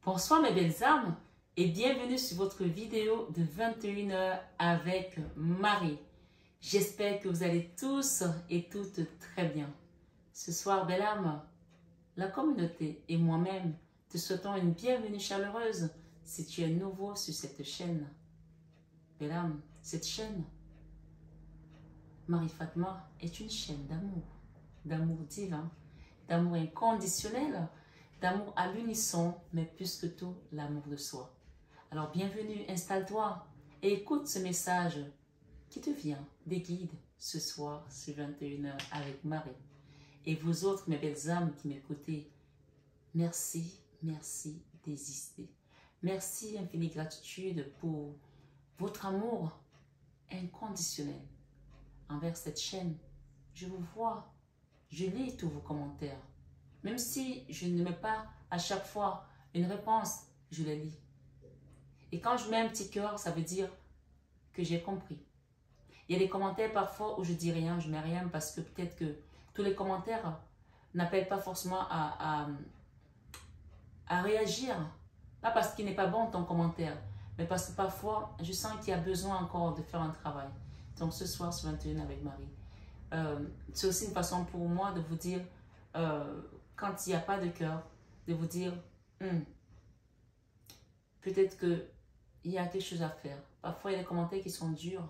Bonsoir mes belles âmes et bienvenue sur votre vidéo de 21h avec Marie. J'espère que vous allez tous et toutes très bien. Ce soir, belle âme, la communauté et moi-même te souhaitons une bienvenue chaleureuse si tu es nouveau sur cette chaîne. Belle âme, cette chaîne, Marie Fatma, est une chaîne d'amour divin, d'amour inconditionnel, d'amour à l'unisson, mais plus que tout, l'amour de soi. Alors bienvenue, installe-toi et écoute ce message qui te vient des guides ce soir sur 21h avec Marie. Et vous autres, mes belles âmes qui m'écoutez, merci, merci d'exister. Merci, infinie gratitude pour votre amour inconditionnel envers cette chaîne. Je vous vois, je lis tous vos commentaires. Même si je ne mets pas à chaque fois une réponse, je les lis. Et quand je mets un petit cœur, ça veut dire que j'ai compris. Il y a des commentaires parfois où je dis rien, je mets rien parce que peut-être que tous les commentaires n'appellent pas forcément à réagir. Pas parce qu'il n'est pas bon ton commentaire, mais parce que parfois je sens qu'il y a besoin encore de faire un travail. Donc ce soir sur 21 avec Marie. C'est aussi une façon pour moi de vous dire... quand il n'y a pas de cœur, de vous dire, peut-être qu'il y a quelque chose à faire. Parfois, il y a des commentaires qui sont durs.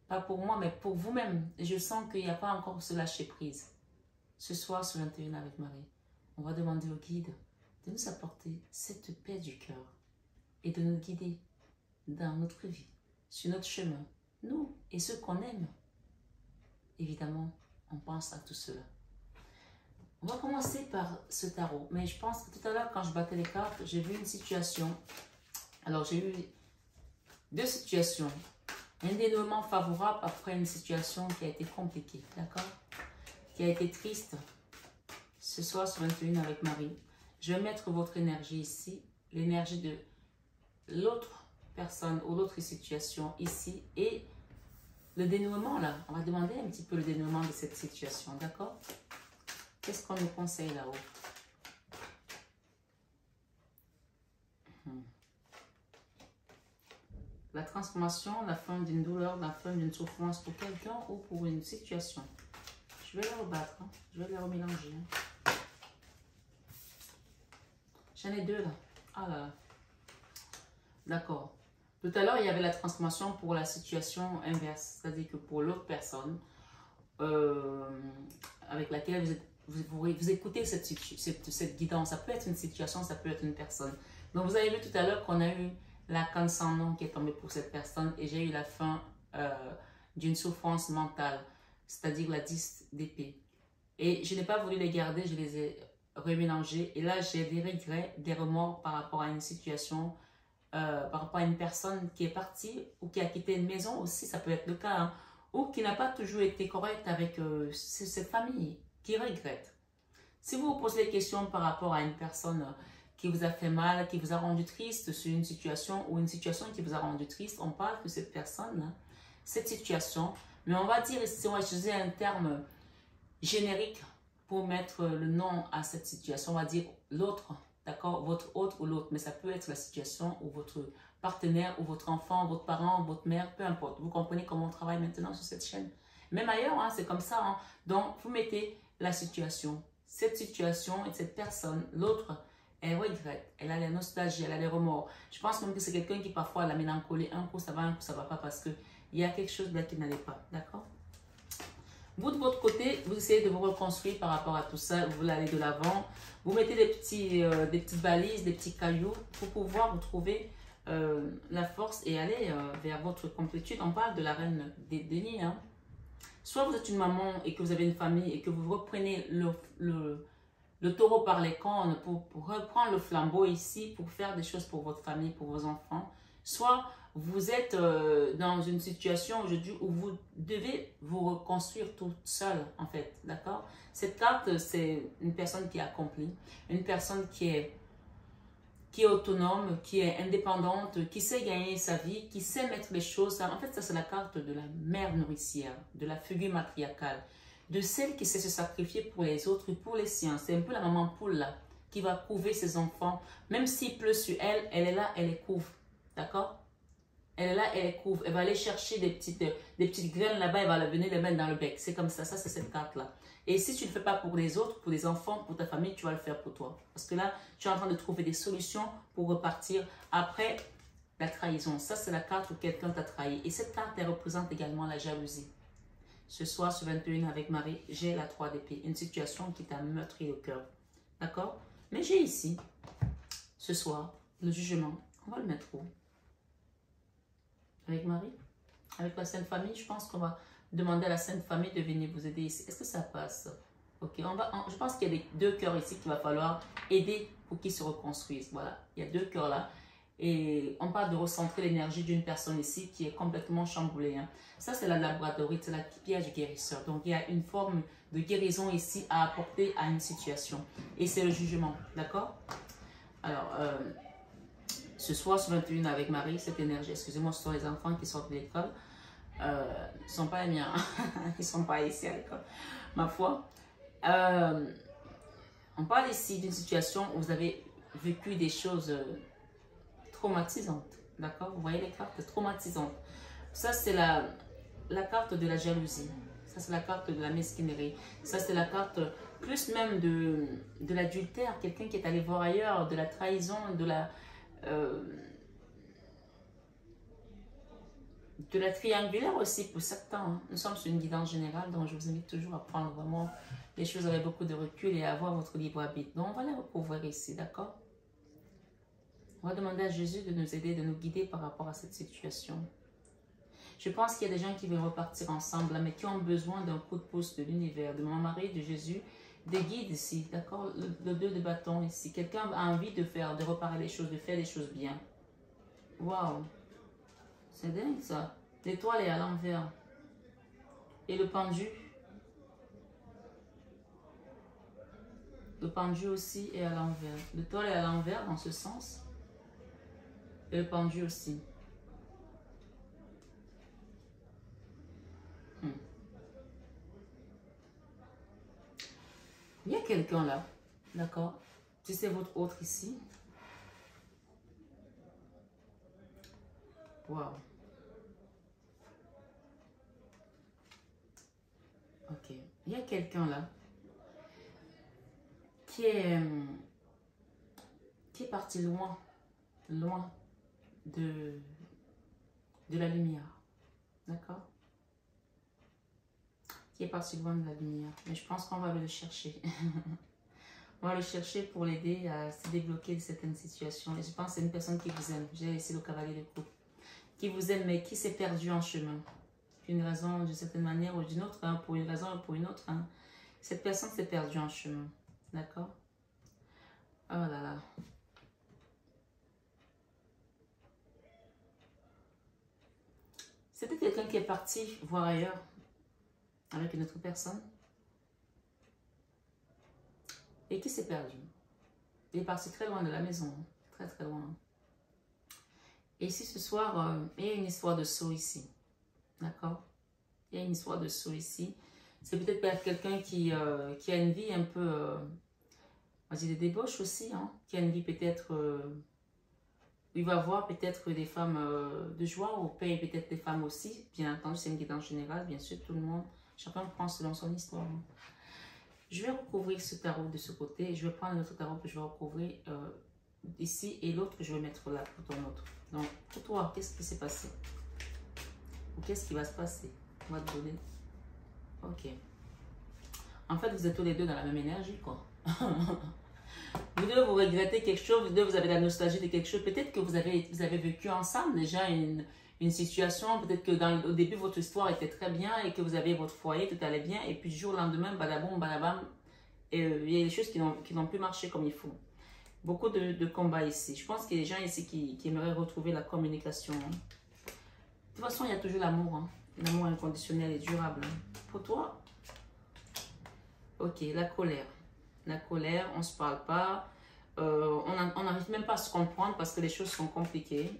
Pas pour moi, mais pour vous-même. Et je sens qu'il n'y a pas encore ce lâcher-prise. Ce soir, sur 21 avec Marie, on va demander au guide de nous apporter cette paix du cœur et de nous guider dans notre vie, sur notre chemin, nous et ceux qu'on aime. Évidemment, on pense à tout cela. On va commencer par ce tarot, mais je pense que tout à l'heure, quand je battais les cartes, j'ai vu une situation. Alors, j'ai eu deux situations. Un dénouement favorable après une situation qui a été compliquée, d'accord? Qui a été triste. Ce soir, sur 21 avec Marie. Je vais mettre votre énergie ici, l'énergie de l'autre personne ou l'autre situation ici, et le dénouement là. On va demander un petit peu le dénouement de cette situation, d'accord? Qu'est-ce qu'on nous conseille là-haut? La transformation, la fin d'une douleur, la fin d'une souffrance pour quelqu'un ou pour une situation. Je vais les rebattre, hein? Je vais les remélanger. Hein? J'en ai deux là. Ah là là. D'accord. Tout à l'heure, il y avait la transformation pour la situation inverse. C'est-à-dire que pour l'autre personne avec laquelle vous écoutez cette guidance. Ça peut être une situation, ça peut être une personne. Donc, vous avez vu tout à l'heure qu'on a eu la canne sans nom qui est tombée pour cette personne et j'ai eu la fin d'une souffrance mentale, c'est-à-dire la 10 d'épée. Et je n'ai pas voulu les garder, je les ai remélangés. Et là, j'ai des regrets, des remords par rapport à une situation, par rapport à une personne qui est partie ou qui a quitté une maison aussi, ça peut être le cas, hein, ou qui n'a pas toujours été correcte avec cette famille, qui regrette. Si vous vous posez des questions par rapport à une personne qui vous a fait mal, qui vous a rendu triste sur une situation ou une situation qui vous a rendu triste, on parle de cette personne, cette situation, mais on va dire ici, on va utiliser un terme générique pour mettre le nom à cette situation, on va dire l'autre, d'accord, votre autre ou l'autre, mais ça peut être la situation ou votre partenaire ou votre enfant, votre parent, votre mère, peu importe. Vous comprenez comment on travaille maintenant sur cette chaîne. Même ailleurs, hein, c'est comme ça. Hein. Donc, vous mettez la situation. Cette situation et cette personne, l'autre, elle regrette, elle a la nostalgie, elle a les remords. Je pense même que c'est quelqu'un qui parfois a la mélancolie. Un coup ça va, un coup ça ne va pas parce qu'il y a quelque chose là qui n'allait pas. D'accord? Vous, de votre côté, vous essayez de vous reconstruire par rapport à tout ça. Vous voulez aller de l'avant. Vous mettez des petites balises, des petits cailloux pour pouvoir vous trouver la force et aller vers votre complétude. On parle de la reine des deniers. Hein. Soit vous êtes une maman et que vous avez une famille et que vous reprenez le taureau par les cornes pour reprendre le flambeau ici, pour faire des choses pour votre famille, pour vos enfants. Soit vous êtes dans une situation aujourd'hui où vous devez vous reconstruire toute seule, en fait, d'accord? Cette carte, c'est une personne qui est accomplie, une personne qui est autonome, qui est indépendante, qui sait gagner sa vie, qui sait mettre les choses. En fait, ça, c'est la carte de la mère nourricière, de la figure matriarcale, de celle qui sait se sacrifier pour les autres et pour les siens. C'est un peu la maman poule, là, qui va couver ses enfants. Même s'il pleut sur elle, elle est là, elle les couvre. D'accord? Elle est là, elle les couvre. Elle va aller chercher des petites graines là-bas, elle va venir les mettre dans le bec. C'est comme ça c'est cette carte-là. Et si tu ne le fais pas pour les autres, pour les enfants, pour ta famille, tu vas le faire pour toi. Parce que là, tu es en train de trouver des solutions pour repartir après la trahison. Ça, c'est la carte où quelqu'un t'a trahi. Et cette carte, elle représente également la jalousie. Ce soir, sur 21 avec Marie, j'ai la 3 d'épée. Une situation qui t'a meurtri le cœur. D'accord? Mais j'ai ici, ce soir, le jugement. On va le mettre où? Avec Marie? Avec la Sainte Famille, je pense qu'on va demander à la Sainte Famille de venir vous aider ici. Est-ce que ça passe? Ok, je pense qu'il y a deux cœurs ici qu'il va falloir aider pour qu'ils se reconstruisent. Voilà, il y a deux cœurs là. Et on parle de recentrer l'énergie d'une personne ici qui est complètement chamboulée. Hein. Ça, c'est la labradorite, c'est la pierre du guérisseur. Donc, il y a une forme de guérison ici à apporter à une situation. Et c'est le jugement, d'accord? Alors, ce soir, sur 21 avec Marie, cette énergie, excusez-moi, ce sont les enfants qui sortent de l'école. Ils ne sont pas les miens, ils ne sont pas ici à l'école, ma foi. On parle ici d'une situation où vous avez vécu des choses traumatisantes, d'accord? Vous voyez les cartes traumatisantes. Ça, c'est la carte de la jalousie. Ça, c'est la carte de la mesquinerie. Ça, c'est la carte plus même de l'adultère, quelqu'un qui est allé voir ailleurs, de la trahison, de la triangulaire aussi pour certains. Hein. Nous sommes sur une guidance générale, donc je vous invite toujours à prendre vraiment les choses avec beaucoup de recul et à avoir votre libre arbitre. Donc, on va les recouvrir ici, d'accord? On va demander à Jésus de nous aider, de nous guider par rapport à cette situation. Je pense qu'il y a des gens qui veulent repartir ensemble, là, mais qui ont besoin d'un coup de pouce de l'univers, de Maman Marie, de Jésus, des guides ici, d'accord? Le 2 de bâton ici. Quelqu'un a envie de reparer les choses, de faire des choses bien. Waouh! C'est dingue ça. L'étoile est à l'envers. Et le pendu. Le pendu aussi est à l'envers. L'étoile est à l'envers dans ce sens. Et le pendu aussi. Il y a quelqu'un là. D'accord? Si c'est votre autre ici. Waouh. Ok. Il y a quelqu'un là qui est parti loin de la lumière. D'accord? Qui est parti loin de la lumière. Mais je pense qu'on va le chercher. On va le chercher pour l'aider à se débloquer de certaines situations. Et je pense que c'est une personne qui vous aime. J'ai ici le cavalier de coupe. Qui vous aime, mais qui s'est perdu en chemin. D'une raison, d'une certaine manière ou d'une autre. Hein, pour une raison ou pour une autre. Hein. Cette personne s'est perdue en chemin. D'accord? Oh là là. C'était quelqu'un qui est parti voir ailleurs avec une autre personne et qui s'est perdu. Il est parti très loin de la maison, très très loin. Et ici ce soir, il y a une histoire de saut ici, d'accord? Il y a une histoire de saut ici. C'est peut-être quelqu'un qui a une vie un peu, on va dire des débauches aussi, hein? Qui a une vie peut-être... il va voir peut-être des femmes de joie ou peut-être des femmes aussi. Bien entendu, c'est une guidance générale, bien sûr, tout le monde. Chacun prend selon son histoire. Je vais recouvrir ce tarot de ce côté. Je vais prendre notre tarot que je vais recouvrir ici et l'autre que je vais mettre là pour ton autre. Donc, pour toi, qu'est-ce qui s'est passé? Ou qu'est-ce qui va se passer? On va te donner. Ok. En fait, vous êtes tous les deux dans la même énergie, quoi. Vous deux, vous regrettez quelque chose, vous deux, vous avez la nostalgie de quelque chose. Peut-être que vous avez vécu ensemble déjà une situation. Peut-être que au début, votre histoire était très bien et que vous aviez votre foyer, tout allait bien. Et puis, du jour au lendemain, badaboum, badabam, il y a des choses qui n'ont plus marché comme il faut. Beaucoup de combats ici. Je pense qu'il y a des gens ici qui aimeraient retrouver la communication. Hein. De toute façon, il y a toujours l'amour. Hein. L'amour inconditionnel et durable. Hein. Pour toi, ok, la colère. La colère, on ne se parle pas. On n'arrive même pas à se comprendre parce que les choses sont compliquées.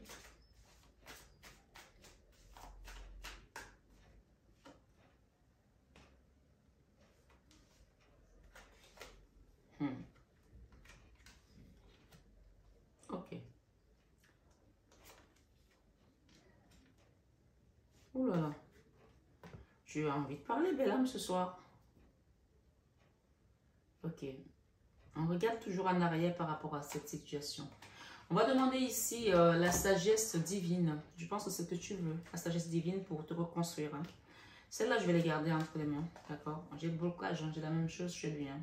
Oh là là. Tu as envie de parler, belle âme, ce soir. Ok. On regarde toujours en arrière par rapport à cette situation. On va demander ici la sagesse divine. Je pense que c'est ce que tu veux. La sagesse divine pour te reconstruire. Hein. Celle-là, je vais les garder entre les mains. D'accord? J'ai le blocage. Hein. J'ai la même chose chez lui. Hein.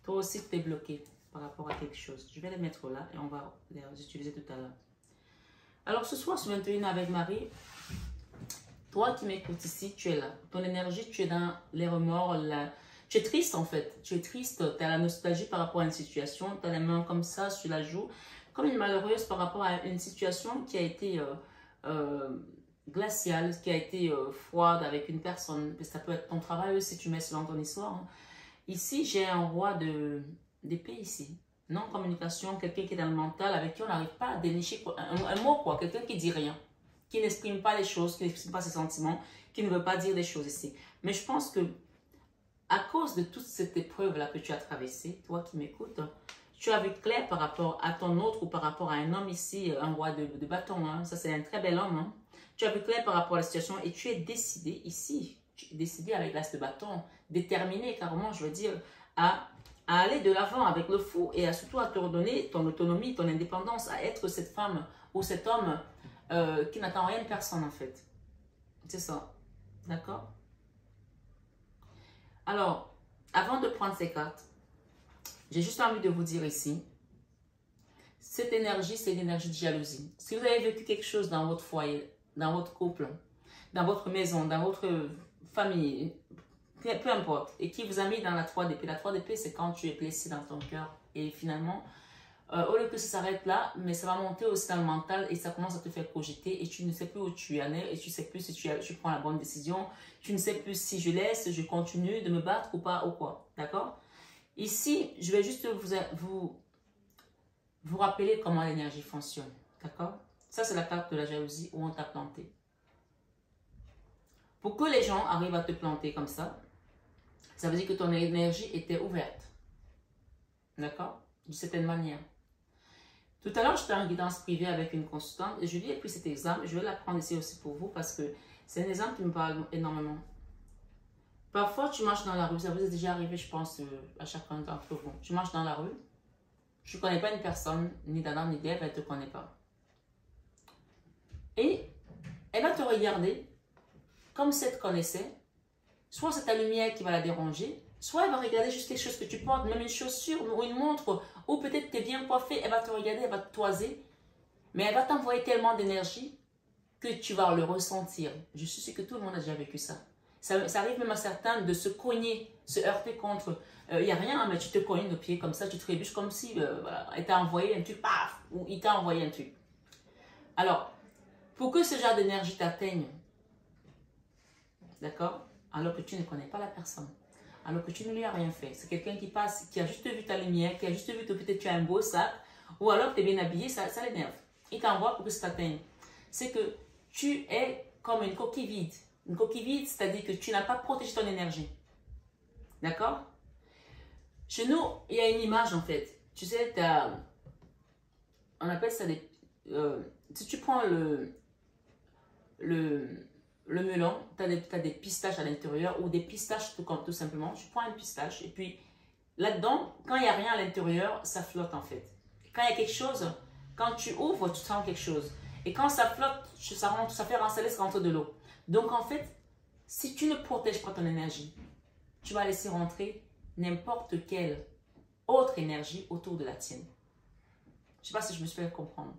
Toi aussi, tu es bloqué par rapport à quelque chose. Je vais les mettre là et on va les utiliser tout à l'heure. Alors, ce soir, sur 21 avec Marie, toi qui m'écoutes ici, tu es là. Ton énergie, tu es dans les remords. Tu es triste en fait. Tu es triste. Tu as la nostalgie par rapport à une situation. Tu as les mains comme ça sur la joue. Comme une malheureuse par rapport à une situation qui a été glaciale, qui a été froide avec une personne. Ça peut être ton travail aussi, tu mets selon ton histoire. Hein. Ici, j'ai un roi d'épée ici. Non-communication, quelqu'un qui est dans le mental, avec qui on n'arrive pas à dénicher un mot, quoi. Quelqu'un qui dit rien, qui n'exprime pas les choses, qui n'exprime pas ses sentiments, qui ne veut pas dire des choses ici. Mais je pense que à cause de toute cette épreuve-là que tu as traversée, toi qui m'écoutes, tu as vu clair par rapport à ton autre ou par rapport à un homme ici, un roi de bâton. Hein. Ça, c'est un très bel homme. Hein. Tu as vu clair par rapport à la situation et tu es décidé ici, tu es décidé avec l'as de bâton, déterminé carrément, je veux dire, à aller de l'avant avec le fou et surtout à te redonner ton autonomie, ton indépendance, à être cette femme ou cet homme qui n'attend rien de personne en fait. C'est ça. D'accord? Alors, avant de prendre ces cartes, j'ai juste envie de vous dire ici, cette énergie, c'est une énergie de jalousie. Si vous avez vécu quelque chose dans votre foyer, dans votre couple, dans votre maison, dans votre famille, peu importe, et qui vous a mis dans la 3 d'épée. La 3 d'épée, c'est quand tu es blessé dans ton cœur. Et finalement, au lieu que ça s'arrête là, mais ça va monter aussi dans le mental et ça commence à te faire cogiter et tu ne sais plus où tu en es et tu ne sais plus si tu prends la bonne décision. Tu ne sais plus si je laisse, je continue de me battre ou pas ou quoi. D'accord? Ici, je vais juste vous rappeler comment l'énergie fonctionne. D'accord? Ça, c'est la carte de la jalousie où on t'a planté. Pour que les gens arrivent à te planter comme ça veut dire que ton énergie était ouverte. D'accord? D'une certaine manière. Tout à l'heure, j'étais en guidance privée avec une consultante et je lui ai pris cet exemple. Je vais la prendre ici aussi pour vous parce que c'est un exemple qui me parle énormément. Parfois, tu marches dans la rue. Ça vous est déjà arrivé, je pense, à chacun d'entre vous. Tu marches dans la rue. Tu ne connais pas une personne, ni d'Adam, ni d'Ève, elle ne te connaît pas. Et elle va te regarder comme si elle te connaissait. Soit c'est ta lumière qui va la déranger, soit elle va regarder juste quelque chose que tu portes, même une chaussure ou une montre, ou peut-être tu es bien coiffé, elle va te regarder, elle va te toiser, mais elle va t'envoyer tellement d'énergie que tu vas le ressentir. Je suis sûre que tout le monde a déjà vécu ça. Ça arrive même à certains de se cogner, se heurter contre. Il n'y a rien, mais tu te cognes le pied comme ça, tu trébuches comme si voilà, elle t'a envoyé un truc, paf, ou il t'a envoyé un truc. Alors, pour que ce genre d'énergie t'atteigne, d'accord? Alors que tu ne connais pas la personne, alors que tu ne lui as rien fait. C'est quelqu'un qui passe, qui a juste vu ta lumière, qui a juste vu que peut-être tu as un beau sac, ou alors tu es bien habillé, ça l'énerve. Il t'envoie pour que ça t'atteigne. C'est que tu es comme une coquille vide. Une coquille vide, c'est-à-dire que tu n'as pas protégé ton énergie. D'accord? Chez nous, il y a une image en fait. Tu sais, on appelle ça des... si tu prends le melon, tu as des pistaches à l'intérieur ou des pistaches tout simplement. Tu prends une pistache et puis là-dedans, quand il n'y a rien à l'intérieur, ça flotte en fait. Quand il y a quelque chose, quand tu ouvres, tu sens quelque chose. Et quand ça flotte, ça fait rentrer de l'eau. Donc en fait, si tu ne protèges pas ton énergie, tu vas laisser rentrer n'importe quelle autre énergie autour de la tienne. Je ne sais pas si je me suis fait comprendre.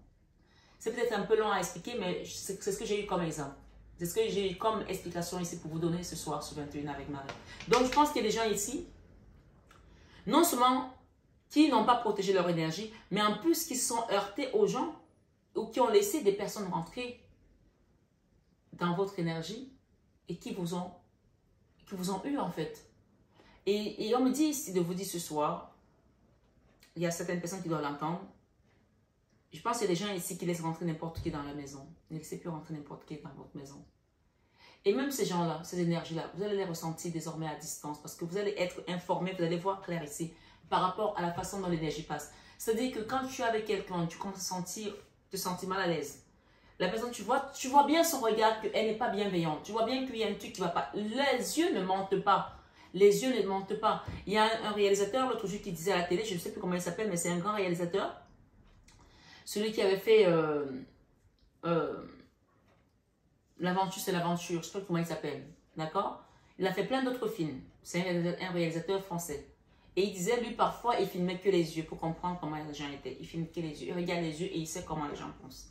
C'est peut-être un peu long à expliquer, mais c'est ce que j'ai eu comme exemple. C'est ce que j'ai eu comme explication ici pour vous donner ce soir sur 21 avec Marie. Donc, je pense qu'il y a des gens ici, non seulement qui n'ont pas protégé leur énergie, mais en plus qui se sont heurtés aux gens ou qui ont laissé des personnes rentrer dans votre énergie et qui vous ont eu en fait. Et on me dit ici de vous dire ce soir, il y a certaines personnes qui doivent l'entendre. Je pense qu'il y a des gens ici qui laissent rentrer n'importe qui dans la maison. Ne laissez plus rentrer n'importe qui dans votre maison. Et même ces gens-là, ces énergies-là, vous allez les ressentir désormais à distance parce que vous allez être informé, vous allez voir clair ici par rapport à la façon dont l'énergie passe. C'est-à-dire que quand tu es avec quelqu'un, tu commences à te sentir mal à l'aise. La personne, tu vois bien son regard qu'elle n'est pas bienveillante. Tu vois bien qu'il y a un truc qui ne va pas. Les yeux ne mentent pas. Les yeux ne mentent pas. Il y a un réalisateur l'autre jour qui disait à la télé, je ne sais plus comment il s'appelle, mais c'est un grand réalisateur. Celui qui avait fait L'aventure, c'est l'aventure. Je ne sais pas comment il s'appelle. D'accord? Il a fait plein d'autres films. C'est un réalisateur français. Et il disait, lui, parfois, il filmait que les yeux pour comprendre comment les gens étaient. Il filme que les yeux. Il regarde les yeux et il sait comment les gens pensent.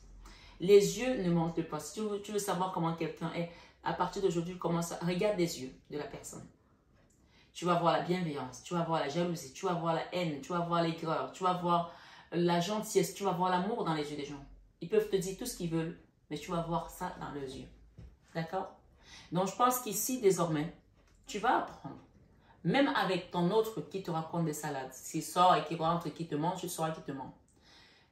Les yeux ne mentent pas. Si tu veux savoir comment quelqu'un est, à partir d'aujourd'hui, regarde les yeux de la personne. Tu vas voir la bienveillance, tu vas voir la jalousie, tu vas voir la haine, tu vas voir l'aigreur, tu vas voir la gentillesse, tu vas voir l'amour dans les yeux des gens. Ils peuvent te dire tout ce qu'ils veulent, mais tu vas voir ça dans leurs yeux. D'accord? Donc, je pense qu'ici, désormais, tu vas apprendre. Même avec ton autre qui te raconte des salades. S'il sort et qu'il rentre et qu'il te ment, tu sauras qu'il te ment.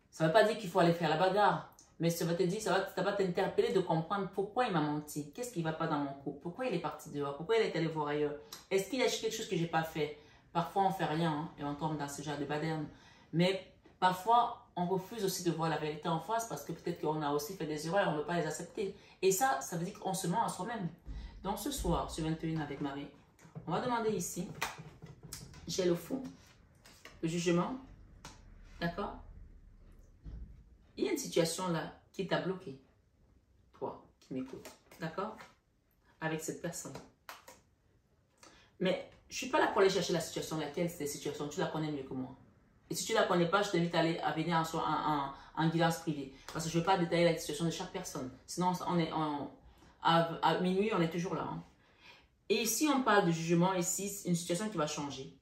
Ça ne veut pas dire qu'il faut aller faire la bagarre. Mais ça va te dire, ça va t'interpeller de comprendre pourquoi il m'a menti. Qu'est-ce qui ne va pas dans mon couple? Pourquoi il est parti dehors? Pourquoi il est allé voir ailleurs? Est-ce qu'il y a quelque chose que je n'ai pas fait? Parfois, on ne fait rien hein, et on tombe dans ce genre de baderne. Mais parfois, on refuse aussi de voir la vérité en face parce que peut-être qu'on a aussi fait des erreurs et on ne veut pas les accepter. Et ça veut dire qu'on se ment à soi-même. Donc, ce soir, sur 21 avec Marie, on va demander ici, j'ai le fond, le jugement, d'accord? Il y a une situation là qui t'a bloqué, toi qui m'écoutes, d'accord? Avec cette personne. Mais je ne suis pas là pour aller chercher la situation, laquelle c'est la situation, tu la connais mieux que moi. Et si tu ne la connais pas, je t'invite à venir en guidance privée. Parce que je ne vais pas détailler la situation de chaque personne. Sinon, à minuit, on est toujours là. Hein. Et ici, on parle de jugement, ici, une situation qui va changer.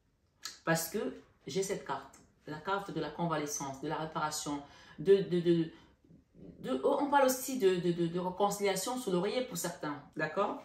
Parce que j'ai cette carte, la carte de la convalescence, de la réparation, on parle aussi de réconciliation sous l'oreiller pour certains, d'accord?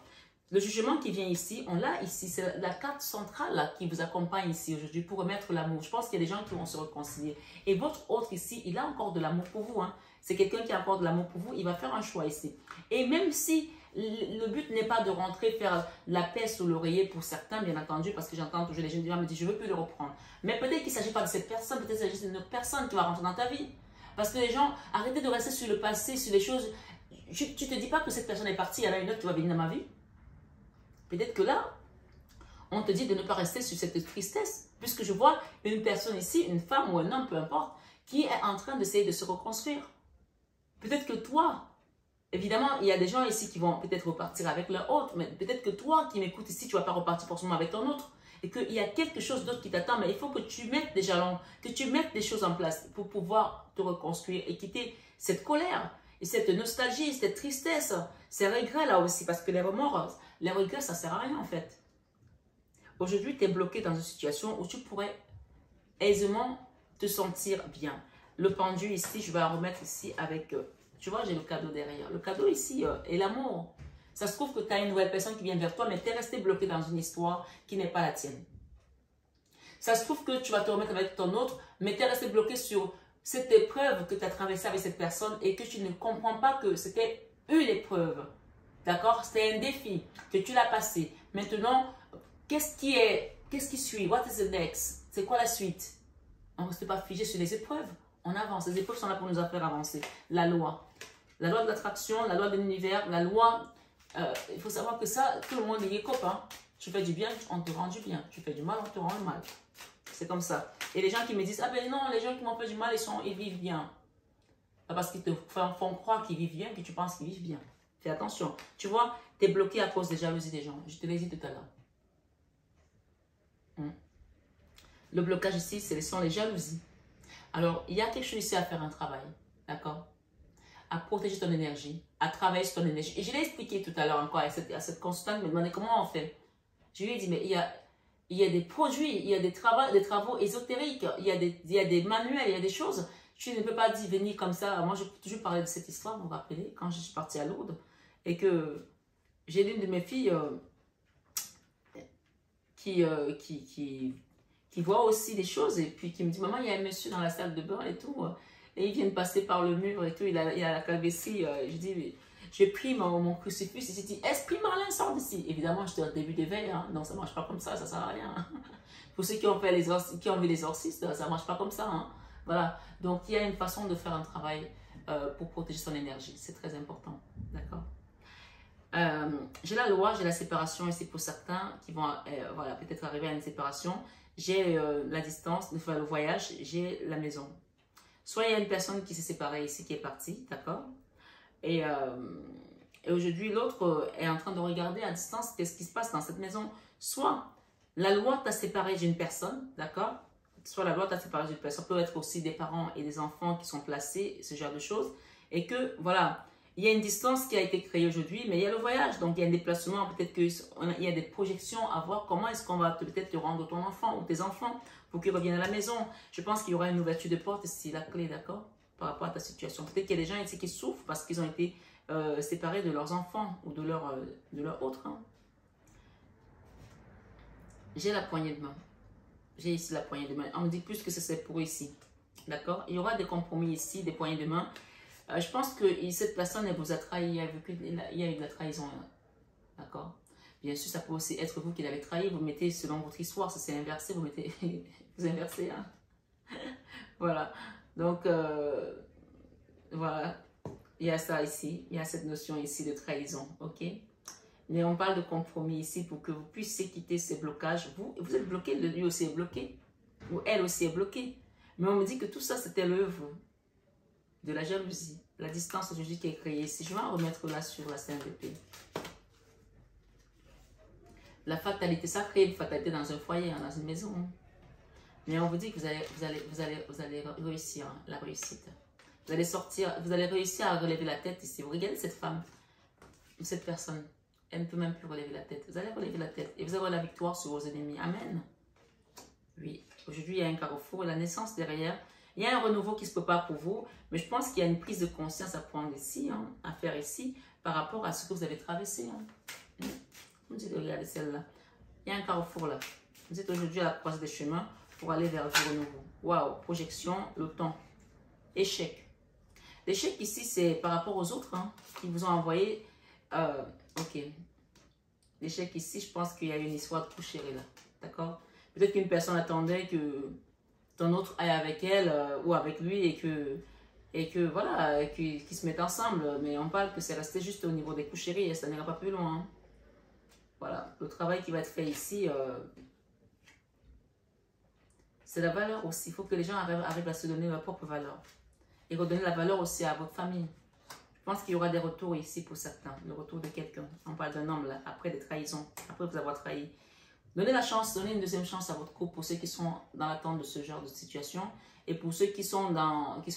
Le jugement qui vient ici, on l'a ici, c'est la carte centrale là, qui vous accompagne ici aujourd'hui pour remettre l'amour. Je pense qu'il y a des gens qui vont se réconcilier. Et votre autre ici, il a encore de l'amour pour vous. Hein. C'est quelqu'un qui a encore de l'amour pour vous, il va faire un choix ici. Et même si le but n'est pas de rentrer faire la paix sous l'oreiller pour certains, bien entendu, parce que j'entends toujours les gens me dire, je ne veux plus le reprendre. Mais peut-être qu'il ne s'agit pas de cette personne, peut-être qu'il s'agit d'une autre personne qui va rentrer dans ta vie. Parce que les gens, arrêtez de rester sur le passé, sur les choses. Tu ne te dis pas que cette personne est partie, il y en a une autre qui va venir dans ma vie. Peut-être que là, on te dit de ne pas rester sur cette tristesse. Puisque je vois une personne ici, une femme ou un homme, peu importe, qui est en train d'essayer de se reconstruire. Peut-être que toi, évidemment, il y a des gens ici qui vont peut-être repartir avec leur autre, mais peut-être que toi qui m'écoutes ici, tu ne vas pas repartir forcément avec ton autre. Et qu'il y a quelque chose d'autre qui t'attend, mais il faut que tu mettes des jalons, que tu mettes des choses en place pour pouvoir te reconstruire et quitter cette colère, et cette nostalgie, cette tristesse, ces regrets là aussi, parce que les remords, les regrets, ça ne sert à rien en fait. Aujourd'hui, tu es bloqué dans une situation où tu pourrais aisément te sentir bien. Le pendu ici, je vais en remettre ici avec, tu vois, j'ai le cadeau derrière. Le cadeau ici est l'amour. Ça se trouve que tu as une nouvelle personne qui vient vers toi, mais tu es resté bloqué dans une histoire qui n'est pas la tienne. Ça se trouve que tu vas te remettre avec ton autre, mais tu es resté bloqué sur cette épreuve que tu as traversée avec cette personne et que tu ne comprends pas que c'était une épreuve. D'accord? C'était un défi que tu l'as passé. Maintenant, qu'est-ce qui suit? What is the next? C'est quoi la suite? On ne reste pas figé sur les épreuves. On avance. Les épreuves sont là pour nous faire avancer. La loi. La loi de l'attraction, la loi de l'univers, la loi... il faut savoir que ça, tout le monde y est copain. Tu fais du bien, on te rend du bien. Tu fais du mal, on te rend le mal. C'est comme ça. Et les gens qui me disent, ah ben non, les gens qui m'ont fait du mal, ils vivent bien. Pas parce qu'ils te font croire qu'ils vivent bien que tu penses qu'ils vivent bien. Fais attention. Tu vois, tu es bloqué à cause des jalousies des gens. Je te l'ai dit tout à l'heure. Le blocage ici, ce sont les jalousies. Alors, il y a quelque chose ici à faire un travail. D'accord? À protéger ton énergie, à travailler sur ton énergie. Et je l'ai expliqué tout à l'heure encore à cette consultante qui me demandait comment on fait. Je lui ai dit, mais il y a des produits, il y a des travaux ésotériques, il y a des manuels, il y a des choses. Tu ne peux pas dire venir comme ça. Moi, je peux toujours parler de cette histoire, vous vous rappelez, quand je suis partie à Lourdes, et que j'ai l'une de mes filles qui voit aussi des choses, et puis qui me dit, maman, il y a un monsieur dans la salle de bain et tout, et il vient de passer par le mur et tout, il a la calvitie. Je dis, j'ai pris mon crucifix, et j'ai dit, esprit malin, sort d'ici. Évidemment, j'étais au début d'éveil, hein, donc ça ne marche pas comme ça sert à rien. Hein. Pour ceux qui ont vu les exorcistes, ça ne marche pas comme ça. Hein. Voilà, donc il y a une façon de faire un travail pour protéger son énergie. C'est très important. D'accord? J'ai la loi, j'ai la séparation ici pour certains qui vont voilà, peut-être arriver à une séparation. J'ai la distance, enfin, le voyage, j'ai la maison. Soit il y a une personne qui s'est séparée ici, qui est partie, d'accord? Et aujourd'hui, l'autre est en train de regarder à distance qu'est-ce qui se passe dans cette maison. Soit la loi t'a séparé d'une personne, d'accord? Soit la loi t'a séparé d'une personne. Ça peut être aussi des parents et des enfants qui sont placés, ce genre de choses. Et que, voilà, il y a une distance qui a été créée aujourd'hui, mais il y a le voyage. Donc, il y a un déplacement. Peut-être qu'il y a des projections à voir comment est-ce qu'on va peut-être te rendre ton enfant ou tes enfants pour qu'ils reviennent à la maison. Je pense qu'il y aura une ouverture de porte ici, la clé, d'accord? Par rapport à ta situation. Peut-être qu'il y a des gens ici qui souffrent parce qu'ils ont été séparés de leurs enfants ou de leur autre. Hein. J'ai la poignée de main. J'ai ici la poignée de main. On me dit plus que c'est pour ici. D'accord? Il y aura des compromis ici, des poignées de main. Je pense que cette personne, elle vous a trahi. Il y a eu de la trahison. D'accord? Bien sûr, ça peut aussi être vous qui l'avez trahi. Vous mettez selon votre histoire. Ça c'est inversé. Vous mettez... vous inversez. Hein? Voilà. Donc, voilà. Il y a ça ici. Il y a cette notion ici de trahison. OK? Mais on parle de compromis ici pour que vous puissiez quitter ces blocages. Vous êtes bloqué, lui aussi est bloqué. Ou elle aussi est bloquée. Mais on me dit que tout ça, c'était l'œuvre de la jalousie. La distance aujourd'hui qui est créée ici. Je vais en remettre là sur la scène d'épée. La fatalité, ça crée une fatalité dans un foyer, dans une maison. Mais on vous dit que vous allez réussir, la réussite. Vous allez sortir, vous allez réussir à relever la tête ici. Vous regardez cette femme, cette personne. Elle ne peut même plus relever la tête. Vous allez relever la tête et vous aurez la victoire sur vos ennemis. Amen. Oui, aujourd'hui il y a un carrefour et la naissance derrière. Il y a un renouveau qui se prépare pour vous, mais je pense qu'il y a une prise de conscience à prendre ici, hein, à faire ici, par rapport à ce que vous avez traversé. Hein. Vous dites, regardez celle-là. Il y a un carrefour là. Vous êtes aujourd'hui à la croisée des chemins pour aller vers du renouveau. Waouh, projection, le temps. Échec. L'échec ici, c'est par rapport aux autres hein, qui vous ont envoyé. Ok. L'échec ici, je pense qu'il y a une histoire de coucherie là. D'accord? Peut-être qu'une personne attendait que ton autre aille avec elle ou avec lui et que voilà, qu'ils se mettent ensemble. Mais on parle que c'est resté juste au niveau des coucheries et ça n'ira pas plus loin. Hein. Voilà. Le travail qui va être fait ici, c'est la valeur aussi. Il faut que les gens arrivent à se donner leur propre valeur. Et redonner la valeur aussi à votre famille. Je pense qu'il y aura des retours ici pour certains. Le retour de quelqu'un. On parle d'un homme là, après des trahisons, après vous avoir trahi. Donnez la chance, donnez une deuxième chance à votre couple pour ceux qui sont dans l'attente de ce genre de situation. Et pour ceux qui sont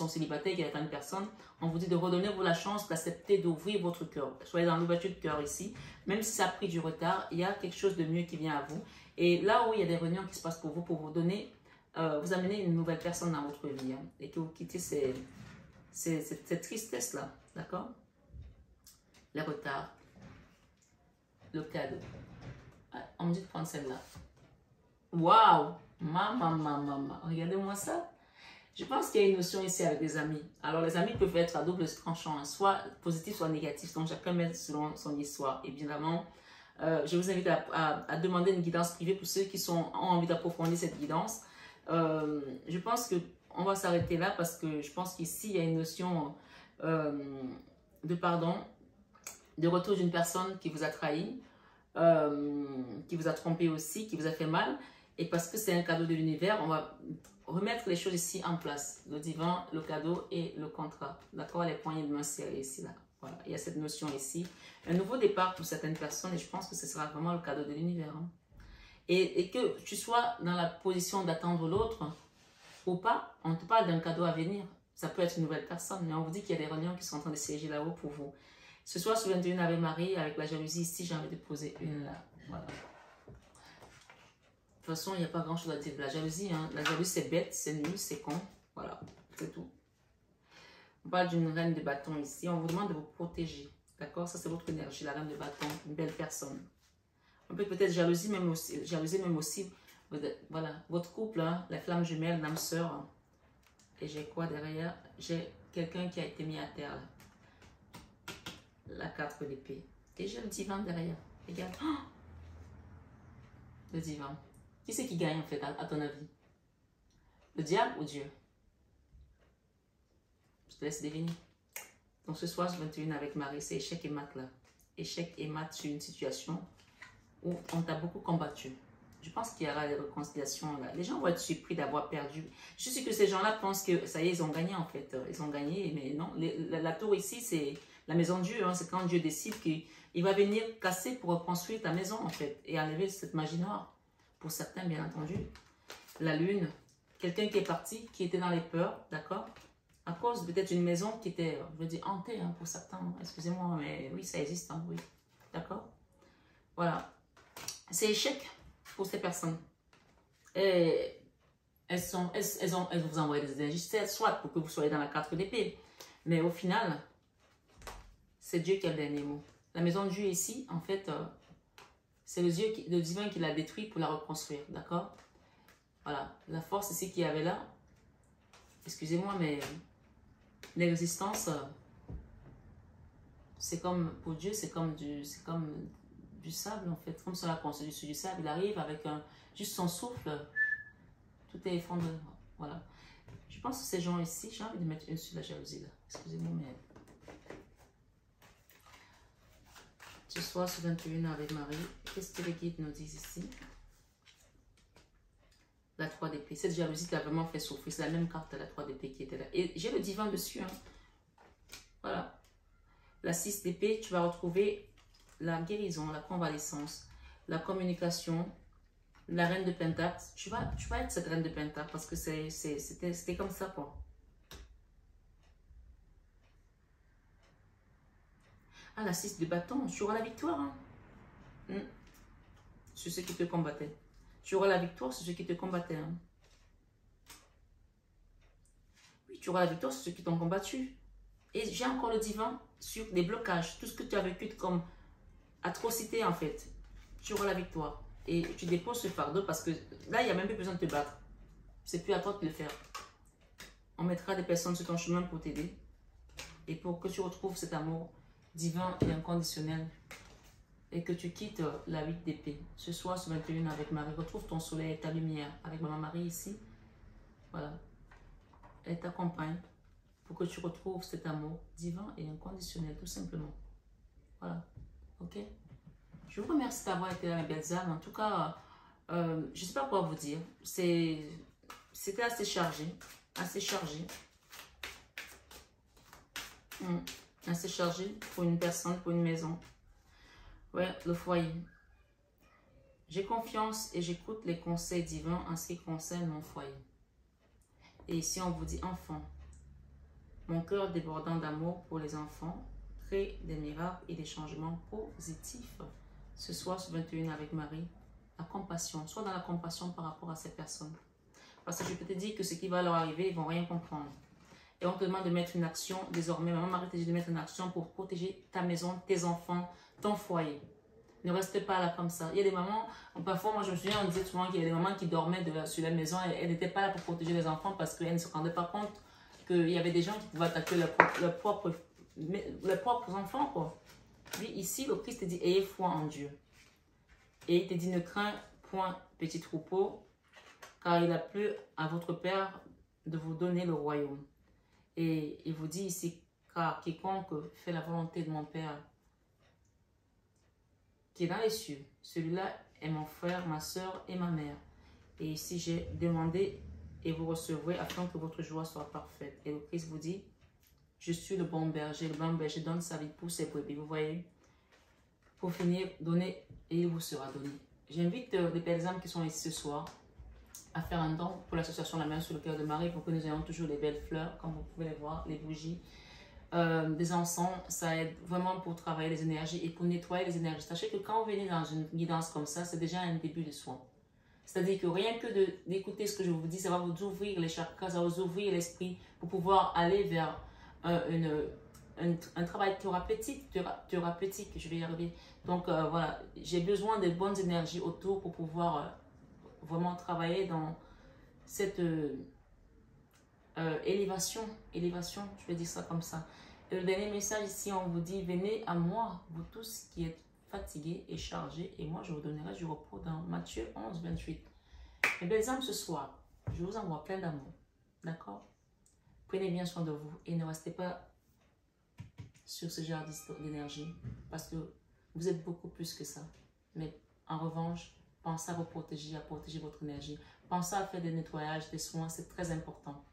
célibataires, qui attendent une personne, on vous dit de redonner vous la chance d'accepter d'ouvrir votre cœur. Soyez dans l'ouverture de cœur ici. Même si ça a pris du retard, il y a quelque chose de mieux qui vient à vous. Et là où il y a des réunions qui se passent pour vous donner, vous amener une nouvelle personne dans votre vie. Hein, et que vous quittez cette tristesse-là. D'accord? Les retards. Le cadeau. On me dit de prendre celle-là. Waouh! Maman. Regardez-moi ça. Je pense qu'il y a une notion ici avec des amis. Alors, les amis peuvent être à double tranchant, hein, soit positif, soit négatif. Donc, chacun met selon son histoire. Évidemment, je vous invite à demander une guidance privée pour ceux qui ont envie d'approfondir cette guidance. Je pense qu'on va s'arrêter là parce que je pense qu'ici, il y a une notion de pardon, de retour d'une personne qui vous a trahi, qui vous a trompé aussi, qui vous a fait mal. Et parce que c'est un cadeau de l'univers, on va remettre les choses ici en place. Le divin, le cadeau et le contrat. D'accord? Les poignées de main serrées ici, là. Voilà, il y a cette notion ici. Un nouveau départ pour certaines personnes et je pense que ce sera vraiment le cadeau de l'univers. Hein. Et que tu sois dans la position d'attendre l'autre ou pas, on te parle d'un cadeau à venir. Ça peut être une nouvelle personne, mais on vous dit qu'il y a des réunions qui sont en train de siéger là-haut pour vous. Ce soir, sur 21 Ave Marie, avec la jalousie ici, j'ai envie de poser une là. Voilà. De toute façon, il n'y a pas grand-chose à dire de la jalousie. Hein. La jalousie, c'est bête, c'est nul, c'est con. Voilà, c'est tout. On parle d'une reine de bâton ici. On vous demande de vous protéger. D'accord? Ça, c'est votre énergie, la reine de bâton. Une belle personne. On peut peut-être jalouser même aussi. Voilà, votre couple, hein, les flammes jumelles, l'âme sœur. Et j'ai quoi derrière? J'ai quelqu'un qui a été mis à terre là. La 4 d'épée. Et j'ai le divan derrière. Regarde. Oh, le divan. Qui c'est qui gagne en fait, à ton avis? Le diable ou Dieu? Je te laisse deviner. Donc ce soir, 21 avec Marie, c'est échec et mat là. Échec et mat sur une situation où on t'a beaucoup combattu. Je pense qu'il y aura des réconciliations là. Les gens vont être surpris d'avoir perdu. Je sais que ces gens-là pensent que ça y est, ils ont gagné en fait. Ils ont gagné, mais non. La tour ici, c'est la maison de Dieu. Hein. C'est quand Dieu décide qu'il va venir casser pour reconstruire ta maison en fait. Et enlever cette magie noire. Pour certains, bien entendu. La lune, quelqu'un qui est parti, qui était dans les peurs, d'accord? À cause peut-être d'une maison qui était, je veux dire, hantée hein, pour certains. Excusez-moi, mais oui, ça existe, hein, oui. D'accord? Voilà. C'est échec pour ces personnes. Et elles vous envoient des énergies, soit pour que vous soyez dans la 4 d'épée. Mais au final, c'est Dieu qui a le dernier mot. La maison de Dieu ici, en fait, c'est le divin qui l'a détruit pour la reconstruire. D'accord? Voilà. La force ici qu'il y avait là, excusez-moi, mais les résistances, c'est comme, pour Dieu, c'est comme du sable en fait. Comme ça, la construit sur du sable, il arrive avec juste son souffle, tout est effondré. Voilà. Je pense que ces gens ici, j'ai envie de mettre une sur la jalousie là. Excusez-moi, mais ce soir, ce 21 avec Marie, qu'est-ce que les guides nous disent ici? La 3 d'épée. Cette jalousie t'a vraiment fait souffrir. C'est la même carte à la 3 d'épée qui était là. Et j'ai le divin dessus. Hein. Voilà. La 6 d'épée, tu vas retrouver la guérison, la convalescence, la communication, la reine de Pentacle. Tu vas être cette reine de Pentacle parce que c'était comme ça quoi. Ah, la 6 de bâton, tu auras la victoire. Hein. Sur ceux qui te combattaient. Tu auras la victoire sur ceux qui te combattaient. Hein. Oui, tu auras la victoire sur ceux qui t'ont combattu. Et j'ai encore le divin sur des blocages. Tout ce que tu as vécu comme atrocité en fait. Tu auras la victoire. Et tu déposes ce fardeau parce que là, il n'y a même plus besoin de te battre. C'est plus à toi de le faire. On mettra des personnes sur ton chemin pour t'aider. Et pour que tu retrouves cet amour divin et inconditionnel. Et que tu quittes la 8 d'épée. Ce soir, ce 21 avec Marie, retrouve ton soleil et ta lumière. Avec Maman Marie ici. Voilà. Elle t'accompagne pour que tu retrouves cet amour divin et inconditionnel, tout simplement. Voilà. Ok? Je vous remercie d'avoir été là, mes belles âmes. En tout cas, je ne sais pas quoi vous dire. C'était assez chargé. Assez chargé. Assez chargé pour une personne, pour une maison. Ouais, le foyer. J'ai confiance et j'écoute les conseils divins en ce qui concerne mon foyer. Et ici, on vous dit enfant. Mon cœur débordant d'amour pour les enfants crée des miracles et des changements positifs. Ce soir, ce 21 avec Marie, la compassion. Sois dans la compassion par rapport à ces personnes. Parce que je peux te dire que ce qui va leur arriver, ils ne vont rien comprendre. Et on te demande de mettre une action désormais. Maman Marie te dit de mettre une action pour protéger ta maison, tes enfants, ton foyer. Ne reste pas là comme ça. Il y a des mamans, parfois moi je me souviens, on disait souvent qu'il y a des mamans qui dormaient sur la maison et elles n'étaient pas là pour protéger les enfants parce qu'elles ne se rendaient pas compte qu'il y avait des gens qui pouvaient attaquer leurs propres enfants. Quoi. Lui, ici, le Christ te dit, ayez foi en Dieu. Et il te dit, ne crains point, petit troupeau, car il a plu à votre Père de vous donner le royaume. Et il vous dit ici, car quiconque fait la volonté de mon Père, qui est dans les cieux, celui-là est mon frère, ma soeur et ma mère. Et ici, j'ai demandé et vous recevrez afin que votre joie soit parfaite. Et le Christ vous dit, je suis le bon berger donne sa vie pour ses brebis. Vous voyez, pour finir, donnez et il vous sera donné. J'invite les belles âmes qui sont ici ce soir à faire un don pour l'association La Main sur le cœur de Marie pour que nous ayons toujours les belles fleurs, comme vous pouvez les voir, les bougies, des encens. Ça aide vraiment pour travailler les énergies et pour nettoyer les énergies. Sachez que quand vous venez dans une guidance comme ça, c'est déjà un début de soin. C'est-à-dire que rien que d'écouter ce que je vous dis, ça va vous ouvrir les chakras, ça va vous ouvrir l'esprit pour pouvoir aller vers un travail thérapeutique, je vais y arriver. Donc voilà, j'ai besoin de bonnes énergies autour pour pouvoir vraiment travailler dans cette élévation, je vais dire ça comme ça. Et le dernier message ici, on vous dit, venez à moi, vous tous qui êtes fatigués et chargés, et moi je vous donnerai du repos dans Matthieu 11, 28. Mes belles âmes, ce soir, je vous envoie plein d'amour, d'accord? Prenez bien soin de vous et ne restez pas sur ce genre d'énergie parce que vous êtes beaucoup plus que ça. Mais en revanche, pensez à vous protéger, à protéger votre énergie. Pensez à faire des nettoyages, des soins, c'est très important.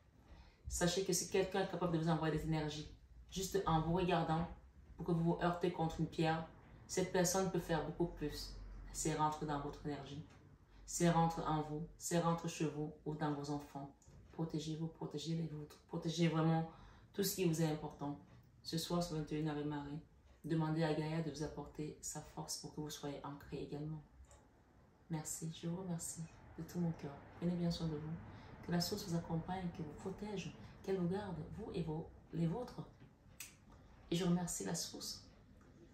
Sachez que si quelqu'un est capable de vous envoyer des énergies, juste en vous regardant, pour que vous vous heurtez contre une pierre, cette personne peut faire beaucoup plus. C'est rentrer dans votre énergie. C'est rentrer en vous, c'est rentrer chez vous ou dans vos enfants. Protégez-vous, protégez les vôtres. Protégez vraiment tout ce qui vous est important. Ce soir, sur 21 Ave Marie, demandez à Gaïa de vous apporter sa force pour que vous soyez ancrés également. Merci, je vous remercie de tout mon cœur. Prenez bien soin de vous. Que la source vous accompagne, que vous protège, qu'elle vous garde, vous et les vôtres. Et je remercie la source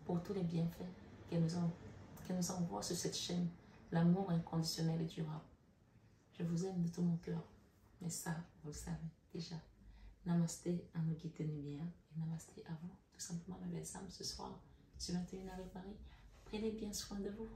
pour tous les bienfaits qu'elle nous envoie sur cette chaîne. L'amour inconditionnel et durable. Je vous aime de tout mon cœur. Mais ça, vous le savez déjà. Namasté à nos guides lumière et namasté à vous, tout simplement mes belles âmes, ce soir, sur 21 Ave Marie. Prenez bien soin de vous.